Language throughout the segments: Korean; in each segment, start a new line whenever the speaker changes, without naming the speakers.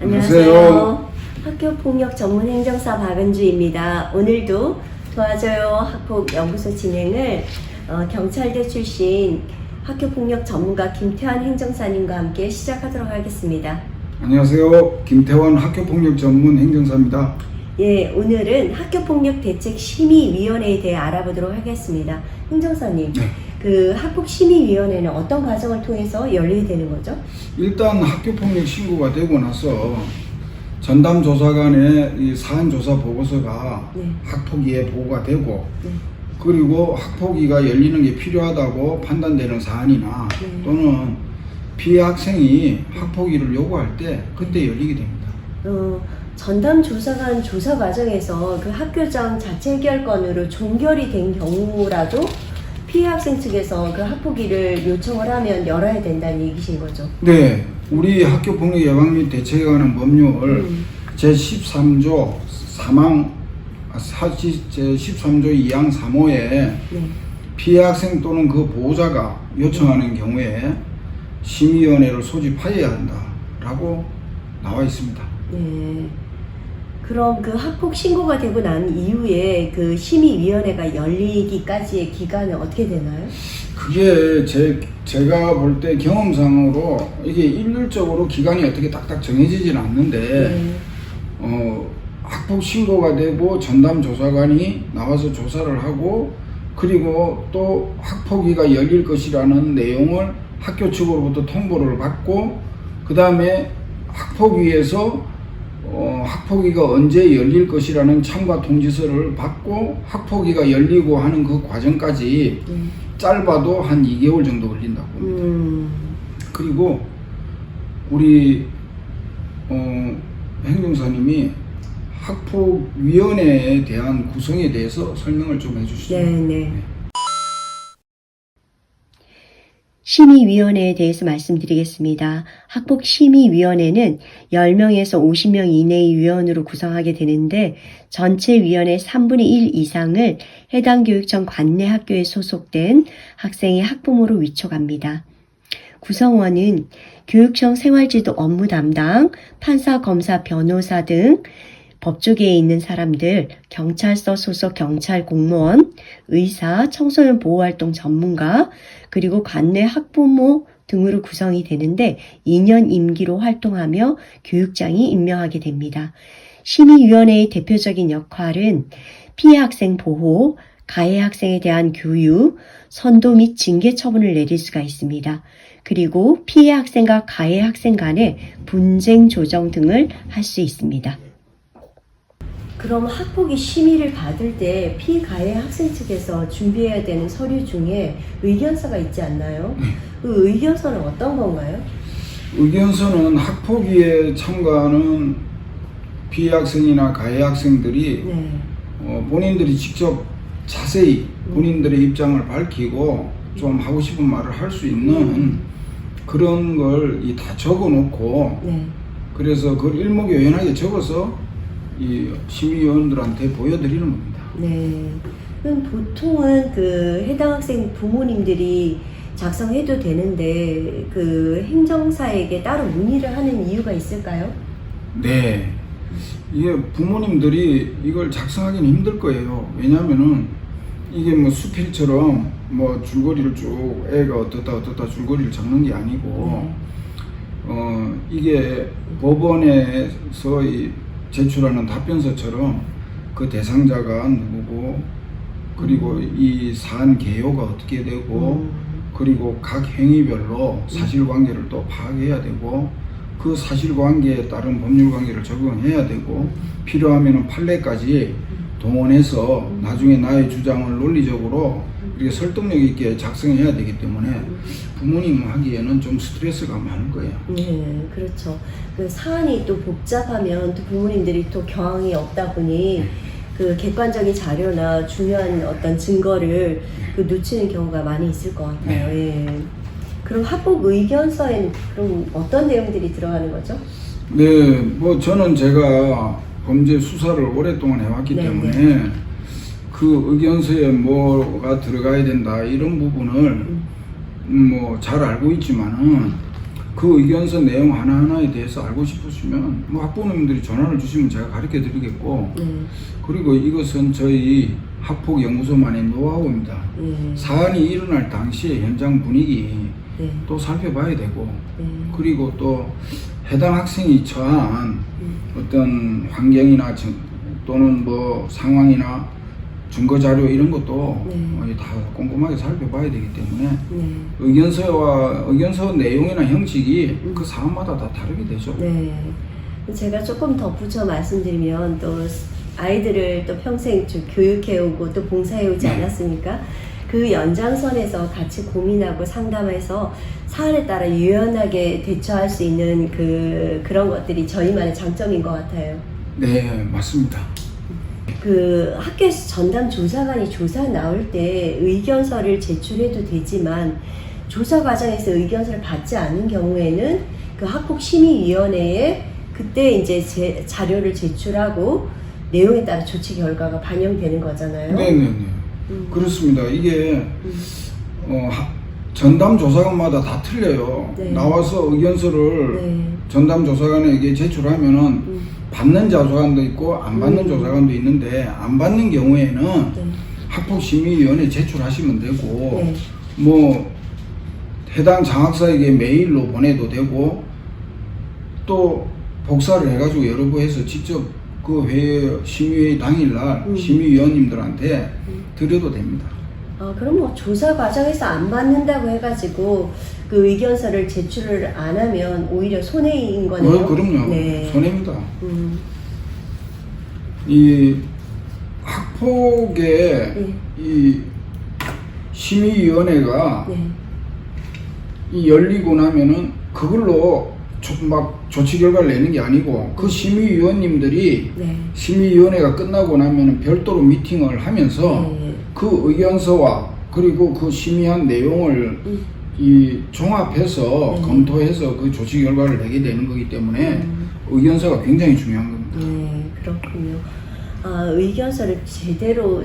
안녕하세요. 학교폭력 전문 행정사 박은주입니다. 오늘도 도와줘요 학폭 연구소 진행을 경찰대 출신 학교폭력 전문가 김태환 행정사님과 함께 시작하도록 하겠습니다.
안녕하세요. 김태환 학교폭력 전문 행정사입니다.
예, 오늘은 학교폭력대책심의위원회에 대해 알아보도록 하겠습니다. 행정사님,
네.
그 학폭심의위원회는 어떤 과정을 통해서 열리게 되는 거죠?
일단 학교폭력 신고가 되고 나서 전담조사관의 이 사안조사 보고서가
네.
학폭위에 보고가 되고
네.
그리고 학폭위가 열리는 게 필요하다고 판단되는 사안이나
네.
또는 피해 학생이 학폭위를 요구할 때 그때 열리게 됩니다.
전담 조사관 조사 과정에서 그 학교장 자체 해결권으로 종결이 된 경우라도 피해 학생 측에서 그 학폭위를 요청을 하면 열어야 된다는 얘기신 거죠?
네, 우리 학교폭력 예방 및 대책에 관한 법률 제13조 제13조 2항 3호에
네.
피해 학생 또는 그 보호자가 요청하는 경우에 심의위원회를 소집하여야 한다라고 나와 있습니다.
네. 그럼 그 학폭 신고가 되고 난 이후에 그 심의위원회가 열리기까지의 기간은 어떻게 되나요?
그게 제가 볼 때 경험상으로 이게 일률적으로 기간이 어떻게 딱딱 정해지지는 않는데
네.
학폭 신고가 되고 전담 조사관이 나와서 조사를 하고 그리고 또 학폭위가 열릴 것이라는 내용을 학교 측으로부터 통보를 받고 그 다음에 학폭위에서 학폭위가 언제 열릴 것이라는 참가 통지서를 받고 학폭위가 열리고 하는 그 과정까지 짧아도 한 2개월 정도 걸린다고 봅니다. 그리고 우리 행정사님이 학폭위원회에 대한 구성에 대해서 설명을 좀 해주시죠.
네네. 심의위원회에 대해서 말씀드리겠습니다. 학폭심의위원회는 10명에서 50명 이내의 위원으로 구성하게 되는데 전체 위원의 3분의 1 이상을 해당 교육청 관내 학교에 소속된 학생의 학부모로 위촉합니다. 구성원은 교육청 생활지도 업무 담당, 판사, 검사, 변호사 등 법조계에 있는 사람들, 경찰서 소속 경찰 공무원, 의사, 청소년 보호활동 전문가, 그리고 관내 학부모 등으로 구성이 되는데 2년 임기로 활동하며 교육장이 임명하게 됩니다. 심의위원회의 대표적인 역할은 피해 학생 보호, 가해 학생에 대한 교육, 선도 및 징계 처분을 내릴 수가 있습니다. 그리고 피해 학생과 가해 학생 간의 분쟁 조정 등을 할 수 있습니다. 그럼 학폭위 심의를 받을 때 피가해 학생 측에서 준비해야 되는 서류 중에 의견서가 있지 않나요? 그 의견서는 어떤 건가요?
의견서는 학폭위에 참가하는 피해 학생이나 가해 학생들이
네.
본인들이 직접 자세히 본인들의 입장을 밝히고 좀 하고 싶은 말을 할 수 있는 그런 걸 다 적어 놓고
네.
그래서 그걸 일목요연하게 적어서 이 심의위원들한테 보여드리는 겁니다.
네. 그럼 보통은 그 해당 학생 부모님들이 작성해도 되는데 그 행정사에게 따로 문의를 하는 이유가 있을까요?
네. 이게 부모님들이 이걸 작성하기는 힘들 거예요. 왜냐면은 이게 뭐 수필처럼 뭐 줄거리를 쭉 애가 어떻다 줄거리를 적는 게 아니고 이게 법원에서 제출하는 답변서처럼 그 대상자가 누구고 그리고 이 사안 개요가 어떻게 되고 그리고 각 행위별로 사실관계를 또 파악해야 되고 그 사실관계에 따른 법률관계를 적용해야 되고 필요하면 판례까지 동원해서 나중에 나의 주장을 논리적으로 이렇게 설득력 있게 작성해야 되기 때문에 부모님 하기에는 좀 스트레스가 많을 거예요.
네, 그렇죠. 그 사안이 또 복잡하면 또 부모님들이 또 경황이 없다 보니 그 객관적인 자료나 중요한 어떤 증거를 그 놓치는 경우가 많이 있을 것 같아요. 예. 그럼 학폭 의견서에는 그럼 어떤 내용들이 들어가는 거죠?
네, 뭐 저는 제가 범죄 수사를 오랫동안 해왔기 때문에 그 의견서에 뭐가 들어가야 된다 이런 부분을 뭐 잘 알고 있지만은 그 의견서 내용 하나하나에 대해서 알고 싶으시면 뭐 학부모님들이 전화를 주시면 제가 가르쳐 드리겠고 그리고 이것은 저희 학폭연구소만의 노하우입니다. 사안이 일어날 당시에 현장 분위기 또 살펴봐야 되고 그리고 또 해당 학생이 처한 어떤 환경이나 또는 뭐 상황이나 증거 자료 이런 것도 다 꼼꼼하게 살펴봐야 되기 때문에 의견서 내용이나 형식이 그 사안마다 다 다르게 되죠.
제가 조금 덧붙여 말씀드리면 또 아이들을 또 평생 교육해오고 또 봉사해오지 않았습니까? 그 연장선에서 같이 고민하고 상담해서 사안에 따라 유연하게 대처할 수 있는 그런 것들이 저희만의 장점인 것 같아요.
네, 맞습니다.
그 학교에서 전담 조사관이 조사 나올 때 의견서를 제출해도 되지만 조사 과정에서 의견서를 받지 않는 경우에는 그 학폭심의위원회에 그때 이제 자료를 제출하고 내용에 따라 조치 결과가 반영되는 거잖아요.
네네네. 그렇습니다. 이게 전담 조사관마다 다 틀려요. 나와서 의견서를 전담 조사관에게 제출하면은 받는 조사관도 있고 안 받는 조사관도 있는데 안 받는 경우에는 학폭심의위원회에 제출하시면 되고 뭐 해당 장학사에게 메일로 보내도 되고 또 복사를 해가지고 여러 번 해서 직접 그 심의회 당일날 심의위원님들한테 드려도 됩니다.
그럼 뭐 조사 과정에서 안 받는다고 해가지고 그 의견서를 제출을 안 하면 오히려 손해인 거네요.
그럼요. 손해입니다. 이 학폭의 이 심의위원회가 이 열리고 나면은 그걸로 막 조치 결과를 내는 게 아니고 그 심의위원님들이 심의위원회가 끝나고 나면은 별도로 미팅을 하면서 그 의견서와 그리고 그 심의한 내용을 이 종합해서 검토해서 그 조치 결과를 내게 되는 거기 때문에 의견서가 굉장히 중요한 겁니다.
그렇군요. 의견서를 제대로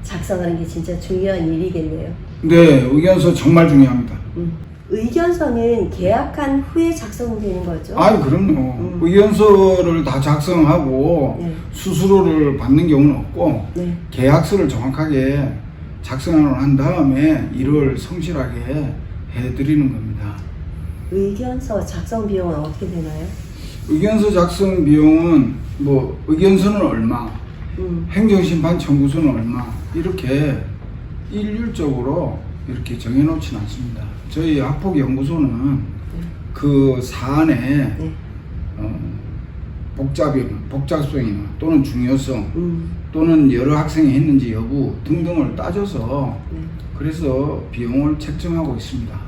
작성하는 게 진짜 중요한 일이겠네요.
네, 의견서 정말 중요합니다.
의견서는 계약한 후에 작성되는 거죠?
그럼요. 의견서를 다 작성하고 수수료를 받는 경우는 없고 계약서를 정확하게 작성한 다음에 이를 성실하게 해드리는 겁니다.
의견서 작성 비용은 어떻게 되나요?
의견서 작성 비용은 뭐 의견서는 얼마, 행정심판 청구서는 얼마 이렇게 일률적으로 이렇게 정해놓지는 않습니다. 저희 학폭연구소는 그 사안의 복잡성이나 또는 중요성 또는 여러 학생이 했는지 여부 등등을 따져서 그래서 비용을 책정하고 있습니다.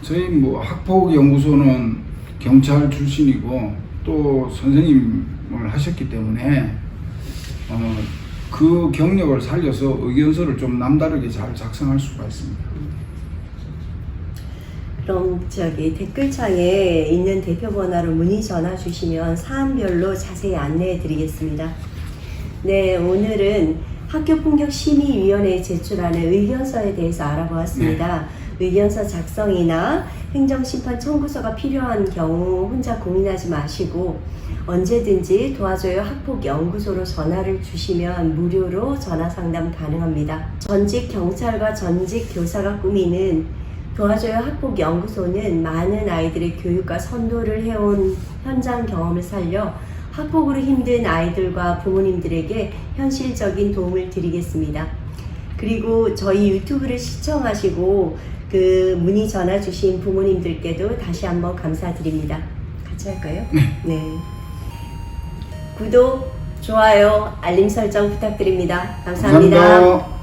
저희 뭐 학폭연구소는 경찰 출신이고 또 선생님을 하셨기 때문에 그 경력을 살려서 의견서를 좀 남다르게 잘 작성할 수가 있습니다.
그럼 댓글창에 있는 대표번호로 문의 전화 주시면 사안별로 자세히 안내해 드리겠습니다. 네, 오늘은 학교폭력심의위원회에 제출하는 의견서에 대해서 알아보았습니다. 의견서 작성이나 행정심판 청구서가 필요한 경우 혼자 고민하지 마시고 언제든지 도와줘요 학폭연구소로 전화를 주시면 무료로 전화 상담 가능합니다. 전직 경찰과 전직 교사가 꾸미는 도와줘요 학폭연구소는 많은 아이들의 교육과 선도를 해온 현장 경험을 살려 학폭으로 힘든 아이들과 부모님들에게 현실적인 도움을 드리겠습니다. 그리고 저희 유튜브를 시청하시고 그 문의 전화 주신 부모님들께도 다시 한번 감사드립니다. 같이 할까요? 네. 구독, 좋아요, 알림 설정 부탁드립니다. 감사합니다.
감사합니다.